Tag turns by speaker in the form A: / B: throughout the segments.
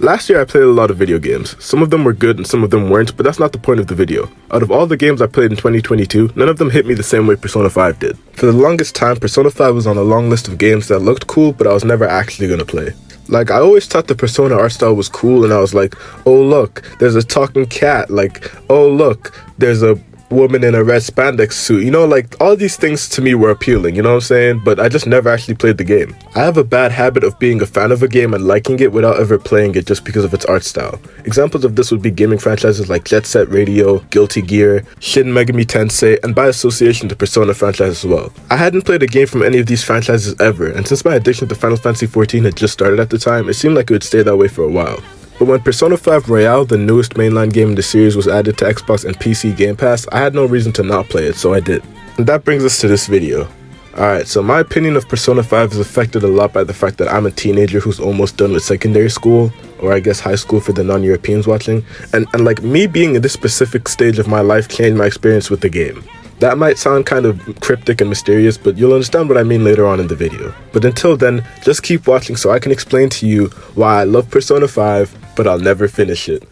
A: Last year I played a lot of video games. Some of them were good and some of them weren't, but that's not the point of the video. Out of all the games I played in 2022, none of them hit me the same way Persona 5 did. For the longest time, Persona 5 was on a long list of games that looked cool, but I was never actually gonna play. Like, I always thought the Persona art style was cool, and I was like, oh look, there's a talking cat, like, oh look, there's a woman in a red spandex suit, you know, like, all these things to me were appealing, you know what I'm saying? But I just never actually played the game. I have a bad habit of being a fan of a game and liking it without ever playing it just because of its art style. Examples of this would be gaming franchises like Jet Set Radio, Guilty Gear, Shin Megami Tensei, and by association the Persona franchise as well. I hadn't played a game from any of these franchises ever, and since my addiction to Final Fantasy XIV had just started at the time, it seemed like it would stay that way for a while. But when Persona 5 Royale, the newest mainline game in the series, was added to Xbox and PC Game Pass, I had no reason to not play it, so I did. And that brings us to this video. Alright, so my opinion of Persona 5 is affected a lot by the fact that I'm a teenager who's almost done with secondary school, or I guess high school for the non-Europeans watching, and like me being in this specific stage of my life changed my experience with the game. That might sound kind of cryptic and mysterious, but you'll understand what I mean later on in the video. But until then, just keep watching so I can explain to you why I love Persona 5, but I'll never finish it.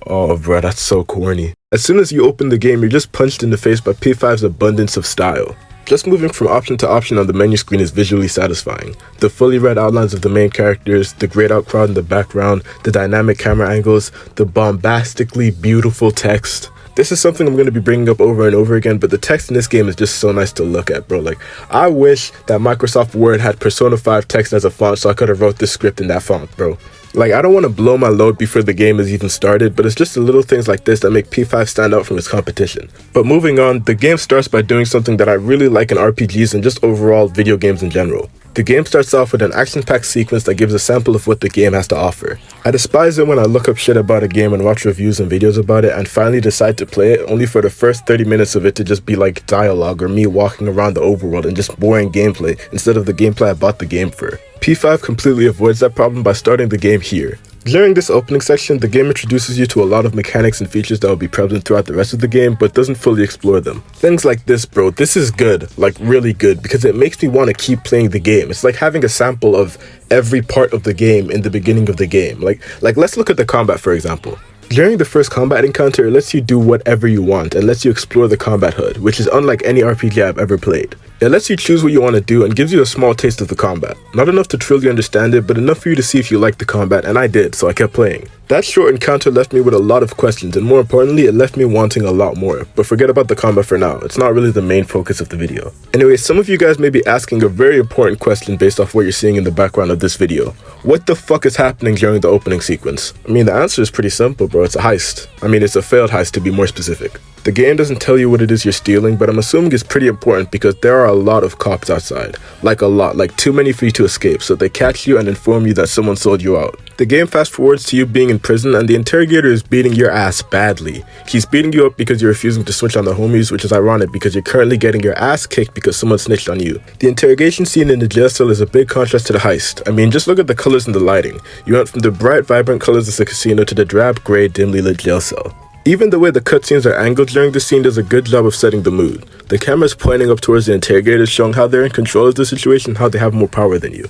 A: Oh bro, that's so corny. As soon as you open the game, you're just punched in the face by P5's abundance of style. Just moving from option to option on the menu screen is visually satisfying. The fully read outlines of the main characters, the grayed out crowd in the background, the dynamic camera angles, the bombastically beautiful text. This is something I'm going to be bringing up over and over again, but the text in this game is just so nice to look at, bro. Like, I wish that Microsoft Word had Persona 5 text as a font so I could have wrote this script in that font, bro. Like, I don't want to blow my load before the game has even started, but it's just the little things like this that make P5 stand out from its competition. But moving on, the game starts by doing something that I really like in RPGs and just overall video games in general. The game starts off with an action-packed sequence that gives a sample of what the game has to offer. I despise it when I look up shit about a game and watch reviews and videos about it and finally decide to play it only for the first 30 minutes of it to just be like dialogue or me walking around the overworld and just boring gameplay instead of the gameplay I bought the game for. P5 completely avoids that problem by starting the game here. During this opening section, the game introduces you to a lot of mechanics and features that will be prevalent throughout the rest of the game, but doesn't fully explore them. Things like this, bro, this is good, like really good, because it makes me want to keep playing the game. It's like having a sample of every part of the game in the beginning of the game. Like let's look at the combat, for example. During the first combat encounter, it lets you do whatever you want and lets you explore the combat HUD, which is unlike any RPG I've ever played. It lets you choose what you want to do and gives you a small taste of the combat. Not enough to truly understand it, but enough for you to see if you like the combat, and I did, so I kept playing. That short encounter left me with a lot of questions, and more importantly, it left me wanting a lot more. But forget about the combat for now, it's not really the main focus of the video. Anyway, some of you guys may be asking a very important question based off what you're seeing in the background of this video. What the fuck is happening during the opening sequence? I mean, the answer is pretty simple, bro. It's a heist. I mean, it's a failed heist to be more specific. The game doesn't tell you what it is you're stealing, but I'm assuming it's pretty important because there are a lot of cops outside. Like a lot, like too many for you to escape, so they catch you and inform you that someone sold you out. The game fast forwards to you being in prison and the interrogator is beating your ass badly. He's beating you up because you're refusing to switch on the homies, which is ironic because you're currently getting your ass kicked because someone snitched on you. The interrogation scene in the jail cell is a big contrast to the heist. I mean, just look at the colors and the lighting. You went from the bright, vibrant colors of the casino to the drab, grey, dimly lit jail cell. Even the way the cutscenes are angled during the scene does a good job of setting the mood. The camera's pointing up towards the interrogators, showing how they're in control of the situation, how they have more power than you.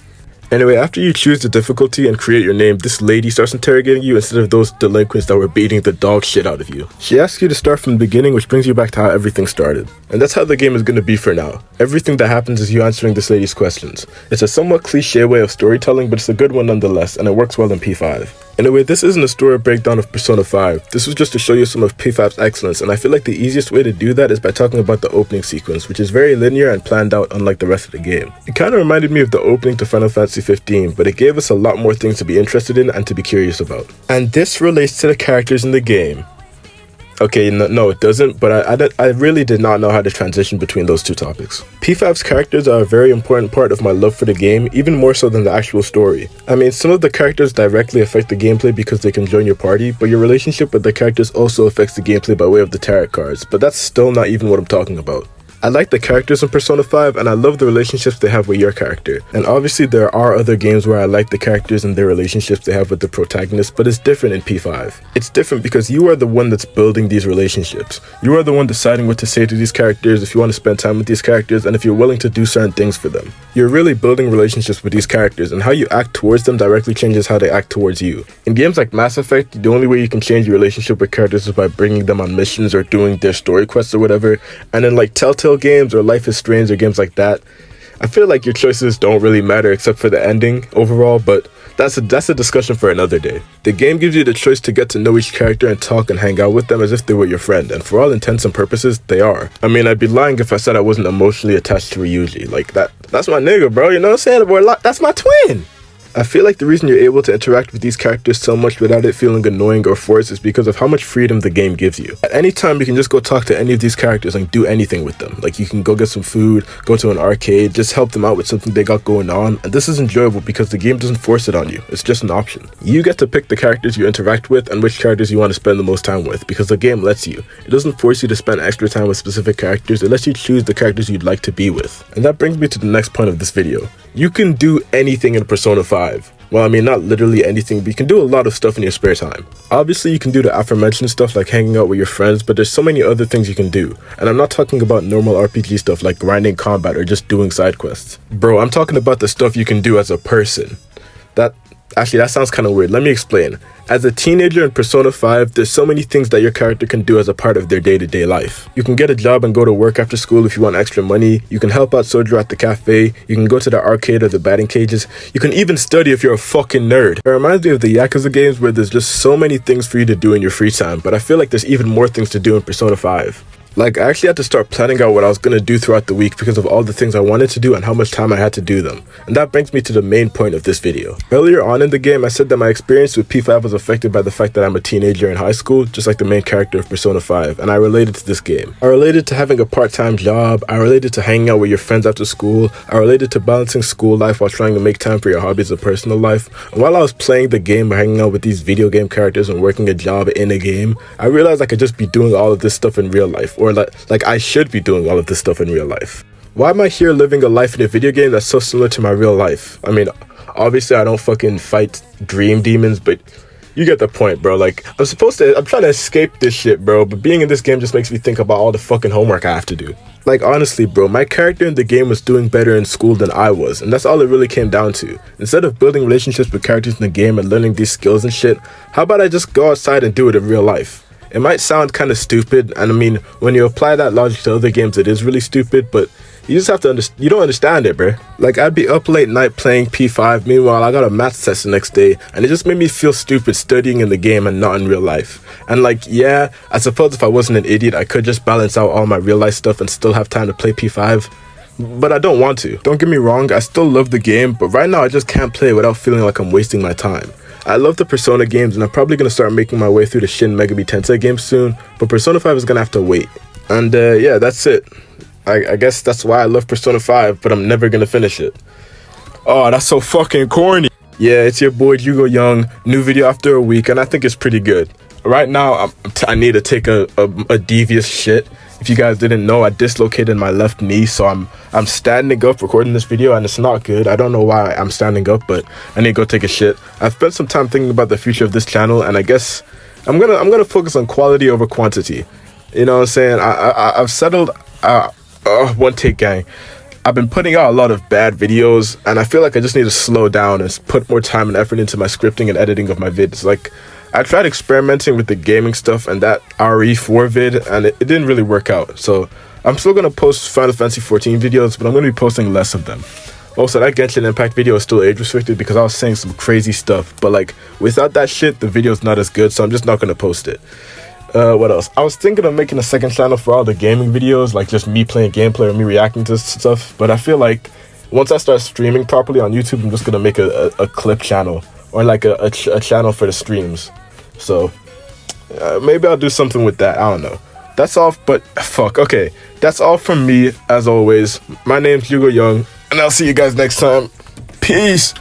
A: Anyway, after you choose the difficulty and create your name, this lady starts interrogating you instead of those delinquents that were beating the dog shit out of you. She asks you to start from the beginning, which brings you back to how everything started. And that's how the game is going to be for now. Everything that happens is you answering this lady's questions. It's a somewhat cliche way of storytelling, but it's a good one nonetheless, and it works well in P5. Anyway, this isn't a story breakdown of Persona 5, this was just to show you some of P5's excellence, and I feel like the easiest way to do that is by talking about the opening sequence, which is very linear and planned out unlike the rest of the game. It kinda reminded me of the opening to Final Fantasy XV, but it gave us a lot more things to be interested in and to be curious about. And this relates to the characters in the game. Okay, no it doesn't, but I really did not know how to transition between those two topics. P5's characters are a very important part of my love for the game, even more so than the actual story. I mean, some of the characters directly affect the gameplay because they can join your party, but your relationship with the characters also affects the gameplay by way of the tarot cards, but that's still not even what I'm talking about. I like the characters in Persona 5, and I love the relationships they have with your character. And obviously there are other games where I like the characters and their relationships they have with the protagonist, but it's different in P5. It's different because you are the one that's building these relationships. You are the one deciding what to say to these characters, if you want to spend time with these characters, and if you're willing to do certain things for them. You're really building relationships with these characters, and how you act towards them directly changes how they act towards you. In games like Mass Effect, the only way you can change your relationship with characters is by bringing them on missions or doing their story quests or whatever. And in like Telltale games or Life is Strange or games like that, I feel like your choices don't really matter except for the ending overall, but that's a discussion for another day. The game gives you the choice to get to know each character and talk and hang out with them as if they were your friend, and for all intents and purposes, they are. I mean, I'd be lying if I said I wasn't emotionally attached to Ryuji. Like, that's my nigga, bro, you know what I'm saying? That's my twin! I feel like the reason you're able to interact with these characters so much without it feeling annoying or forced is because of how much freedom the game gives you. At any time, you can just go talk to any of these characters and do anything with them. Like, you can go get some food, go to an arcade, just help them out with something they got going on, and this is enjoyable because the game doesn't force it on you. It's just an option. You get to pick the characters you interact with and which characters you want to spend the most time with, because the game lets you. It doesn't force you to spend extra time with specific characters, it lets you choose the characters you'd like to be with. And that brings me to the next point of this video. You can do anything in Persona 5. Well, I mean, not literally anything, but you can do a lot of stuff in your spare time. Obviously, you can do the aforementioned stuff like hanging out with your friends, but there's so many other things you can do. And I'm not talking about normal RPG stuff like grinding combat or just doing side quests. Bro, I'm talking about the stuff you can do as a person. Actually, that sounds kind of weird. Let me explain. As a teenager in Persona 5, there's so many things that your character can do as a part of their day-to-day life. You can get a job and go to work after school if you want extra money. You can help out Sojo at the cafe. You can go to the arcade or the batting cages. You can even study if you're a fucking nerd. It reminds me of the Yakuza games where there's just so many things for you to do in your free time, but I feel like there's even more things to do in Persona 5. Like, I actually had to start planning out what I was going to do throughout the week because of all the things I wanted to do and how much time I had to do them. And that brings me to the main point of this video. Earlier on in the game, I said that my experience with P5 was affected by the fact that I'm a teenager in high school, just like the main character of Persona 5, and I related to this game. I related to having a part-time job, I related to hanging out with your friends after school, I related to balancing school life while trying to make time for your hobbies and personal life. And while I was playing the game or hanging out with these video game characters and working a job in a game, I realized I could just be doing all of this stuff in real life. Or like I should be doing all of this stuff in real life. Why am I here living a life in a video game that's so similar to my real life? I mean, obviously I don't fucking fight dream demons, but you get the point, bro. Like, I'm trying to escape this shit, bro, but being in this game just makes me think about all the fucking homework I have to do. Like, honestly, bro, my character in the game was doing better in school than I was, and that's all it really came down to. Instead of building relationships with characters in the game and learning these skills and shit, how about I just go outside and do it in real life? It might sound kind of stupid, and I mean, when you apply that logic to other games, it is really stupid, but you just have to you don't understand it, bro. Like, I'd be up late night playing P5, meanwhile I got a math test the next day, and it just made me feel stupid studying in the game and not in real life. And like, yeah, I suppose if I wasn't an idiot, I could just balance out all my real life stuff and still have time to play P5. But I don't want to. Don't get me wrong, I still love the game, but right now I just can't play without feeling like I'm wasting my time. I love the Persona games, and I'm probably going to start making my way through the Shin Megami Tensei games soon, but Persona 5 is going to have to wait. And yeah, that's it. I guess that's why I love Persona 5, but I'm never going to finish it. Oh, that's so fucking corny. Yeah, it's your boy Hugo Young, new video after a week, and I think it's pretty good. Right now, I need to take a devious shit. If you guys didn't know, I dislocated my left knee, so I'm standing up recording this video, and it's not good. I don't know why I'm standing up, but I need to go take a shit. I've spent some time thinking about the future of this channel, and I guess I'm gonna focus on quality over quantity. You know what I'm saying? I've settled. One take, gang. I've been putting out a lot of bad videos, and I feel like I just need to slow down and put more time and effort into my scripting and editing of my vids. Like, I tried experimenting with the gaming stuff and that RE4 vid, and it didn't really work out. So I'm still going to post Final Fantasy 14 videos, but I'm going to be posting less of them. Also, that Genshin Impact video is still age restricted because I was saying some crazy stuff, but like, without that shit, the video's not as good, so I'm just not going to post it. What else? I was thinking of making a second channel for all the gaming videos, like just me playing gameplay or me reacting to stuff, but I feel like once I start streaming properly on YouTube, I'm just going to make a clip channel, or like a channel for the streams. So maybe I'll do something with that. I don't know. That's all, but fuck. Okay, that's all from me, as always. My name's Hugo Young, and I'll see you guys next time. Peace.